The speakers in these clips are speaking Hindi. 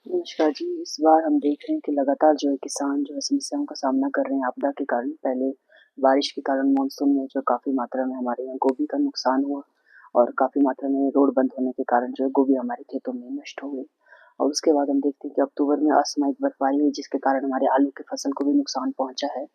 नमस्कार जी। इस बार हम देख रहे हैं कि लगातार जो है किसान जो है समस्याओं का सामना कर रहे हैं आपदा के कारण। पहले बारिश के कारण मानसून में जो काफ़ी मात्रा में हमारे यहाँ गोभी का नुकसान हुआ और काफ़ी मात्रा में रोड बंद होने के कारण जो है गोभी हमारे खेतों में नष्ट हो गई। और उसके बाद हम देखते हैं कि अक्टूबर में असामयिक बर्फबारी हुई जिसके कारण हमारे आलू की फसल को भी नुकसान पहुँचा है।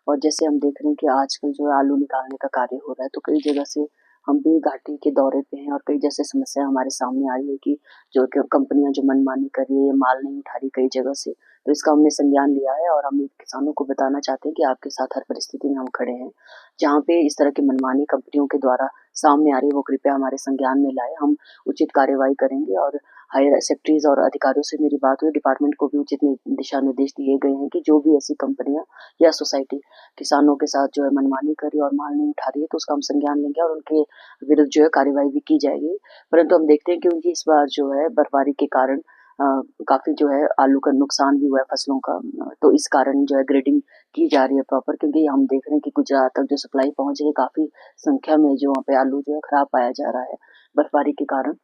और जैसे हम देख रहे हैं कि आजकल जो है आलू निकालने का कार्य हो रहा है, तो कई जगह से हम भी घाटी के दौरे पे हैं और कई जैसे समस्या हमारे सामने आ रही है कि जो कंपनियां जो मनमानी कर रही है या माल नहीं उठा रही कई जगह से। तो इसका हमने संज्ञान लिया है और हम किसानों को बताना चाहते हैं कि आपके साथ हर परिस्थिति में हम खड़े हैं। जहाँ पे इस तरह की मनमानी कंपनियों के द्वारा सामने आ रही है वो कृपया हमारे संज्ञान में लाए। हम उचित कार्यवाही करेंगे और हायर सेक्रेटरीज और अधिकारियों से मेरी बात हुई, डिपार्टमेंट को भी उचित दिशा निर्देश दिए गए हैं कि जो भी ऐसी कंपनियां या सोसाइटी किसानों के साथ जो है मनमानी कर रही है और माल नहीं उठा रही है, तो उसका हम संज्ञान लेंगे और उनके विरुद्ध जो है कार्यवाही भी की जाएगी। परंतु हम देखते हैं कि उनकी इस बार जो है बर्फबारी के कारण काफ़ी जो है आलू का नुकसान भी हुआ है फसलों का। तो इस कारण जो है ग्रेडिंग की जा रही है प्रॉपर, क्योंकि हम देख रहे हैं कि गुजरात तक जो सप्लाई पहुंच रही है काफ़ी संख्या में जो वहाँ पे आलू जो है खराब पाया जा रहा है बर्फबारी के कारण।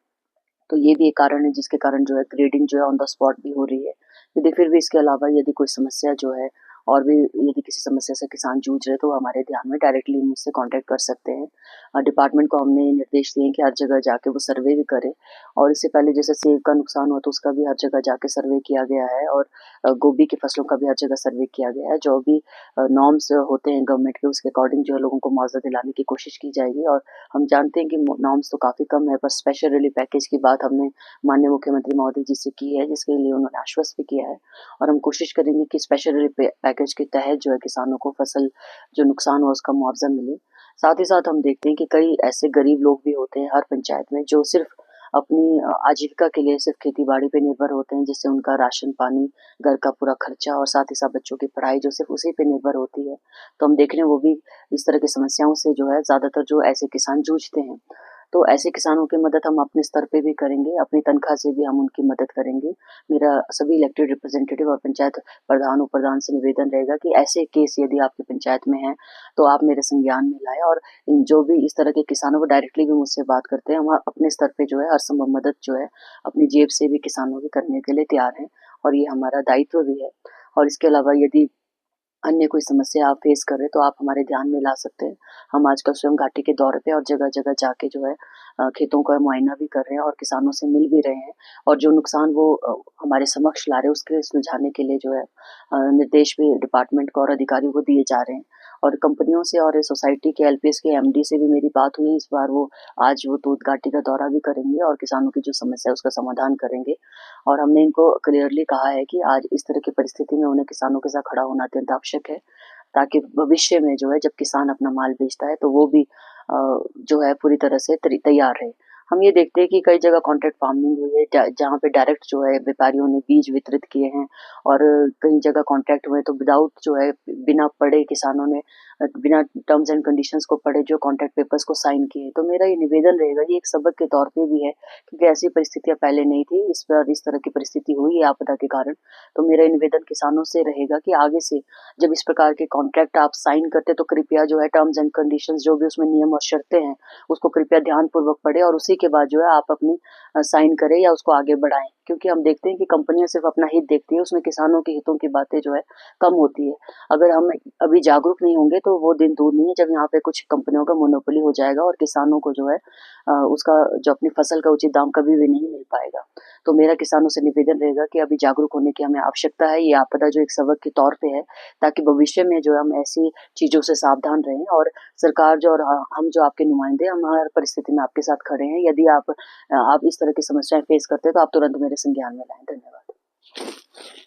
तो ये भी एक कारण है जिसके कारण जो है ग्रेडिंग जो है ऑन द स्पॉट भी हो रही है। यदि फिर भी इसके अलावा यदि कोई समस्या जो है और भी यदि किसी समस्या से किसान जूझ रहे हैं तो हमारे ध्यान में डायरेक्टली मुझसे कॉन्टैक्ट कर सकते हैं। डिपार्टमेंट को हमने निर्देश दिए हैं कि हर जगह जाके वो सर्वे भी करें। और इससे पहले जैसे सेब का नुकसान हुआ तो उसका भी हर जगह जाके सर्वे किया गया है और गोभी की फसलों का भी हर जगह सर्वे किया गया है। जो भी नॉर्म्स होते हैं गवर्नमेंट के उसके अकॉर्डिंग जो है लोगों को मुआवजा दिलाने की कोशिश की जाएगी। और हम जानते हैं कि नॉर्म्स तो काफ़ी कम है, पर स्पेशल रिलीफ पैकेज की बात हमने माननीय मुख्यमंत्री महोदय जी से की है, जिसके लिए उन्होंने आश्वस्त भी किया है। और हम कोशिश करेंगे कि स्पेशल रिलीफ पैकेज के तहत जो है किसानों को फसल जो नुकसान हुआ उसका मुआवजा मिले। साथ ही साथ हम देखते हैं कि कई ऐसे गरीब लोग भी होते हैं हर पंचायत में जो सिर्फ अपनी आजीविका के लिए सिर्फ खेती बाड़ी पे निर्भर होते हैं, जिससे उनका राशन पानी, घर का पूरा खर्चा और साथ ही साथ बच्चों की पढ़ाई जो सिर्फ उसी पे निर्भर होती है। तो हम देख रहे हैं वो भी इस तरह की समस्याओं से जो है ज़्यादातर जो ऐसे किसान जूझते हैं। तो ऐसे किसानों की मदद हम अपने स्तर पे भी करेंगे, अपनी तनख्वाह से भी हम उनकी मदद करेंगे। मेरा सभी इलेक्टेड रिप्रेजेंटेटिव और पंचायत प्रधान, उप-प्रधान से निवेदन रहेगा कि ऐसे केस यदि आपकी पंचायत में हैं, तो आप मेरे संज्ञान में लाएँ। और इन जो भी इस तरह के किसानों को डायरेक्टली भी मुझसे बात करते हैं, हम अपने स्तर पे जो है हर संभव मदद जो है अपनी जेब से भी किसानों की करने के लिए तैयार हैं और ये हमारा दायित्व भी है। और इसके अलावा यदि अन्य कोई समस्या आप फेस कर रहे हैं तो आप हमारे ध्यान में ला सकते हैं। हम आजकल स्वयं घाटी के दौरे पे और जगह-जगह जाके जो है खेतों का मुआयना भी कर रहे हैं और किसानों से मिल भी रहे हैं। और जो नुकसान वो हमारे समक्ष ला रहे हैं उसके सुलझाने के लिए जो है निर्देश भी डिपार्टमेंट को और अधिकारियों को दिए जा रहे हैं। और कंपनियों से और सोसाइटी के एलपीएस के एमडी से भी मेरी बात हुई। इस बार वो आज वो दूध घाटी का दौरा भी करेंगे और किसानों की जो समस्या है उसका समाधान करेंगे। और हमने इनको क्लियरली कहा है कि आज इस तरह की परिस्थिति में उन्हें किसानों के साथ खड़ा होना अत्यंत आवश्यक है, ताकि भविष्य में जो है जब किसान अपना माल बेचता है तो वो भी जो है पूरी तरह से तैयार रहे। हम ये देखते हैं कि कई जगह कॉन्ट्रैक्ट फार्मिंग हुई है जहाँ पे डायरेक्ट जो है व्यापारियों ने बीज वितरित किए हैं और कई जगह कॉन्ट्रैक्ट हुए तो विदाउट जो है बिना पढ़े किसानों ने बिना टर्म्स एंड कंडीशंस को पढ़े जो कॉन्ट्रैक्ट पेपर्स को साइन किए। तो मेरा ये निवेदन रहेगा, ये एक सबक के तौर पे भी है, क्योंकि ऐसी परिस्थितियाँ पहले नहीं थी, इस बार इस तरह की परिस्थिति हुई है आपदा के कारण। तो मेरा ये निवेदन किसानों से रहेगा कि आगे से जब इस प्रकार के कॉन्ट्रैक्ट आप साइन करते तो कृपया जो है टर्म्स एंड कंडीशंस जो भी उसमें नियम और शर्तें हैं, उसको कृपया ध्यानपूर्वक पढ़ें और उसी के बाद जो है आप अपनी साइन करें या उसको आगे बढ़ाएँ। क्योंकि हम देखते हैं कि कंपनियाँ सिर्फ़ अपना हित देखती है, उसमें किसानों के हितों की बातें जो है कम होती है। अगर हम अभी जागरूक नहीं होंगे तो वो दिन दूर नहीं है जब यहाँ पे कुछ कंपनियों का मोनोपोली हो जाएगा और किसानों को जो है उसका जो अपनी फसल का उचित दाम कभी भी नहीं मिल पाएगा। तो मेरा किसानों से निवेदन रहेगा कि अभी जागरूक होने की हमें आवश्यकता है। ये आपदा जो एक सबक के तौर पे है, ताकि भविष्य में जो है हम ऐसी चीज़ों से सावधान रहें। और सरकार जो और हम जो आपके नुमाइंदे हम हर परिस्थिति में आपके साथ खड़े हैं। यदि आप इस तरह की समस्याएँ फेस करते हैं तो आप तुरंत मेरे संज्ञान में लाएँ। धन्यवाद।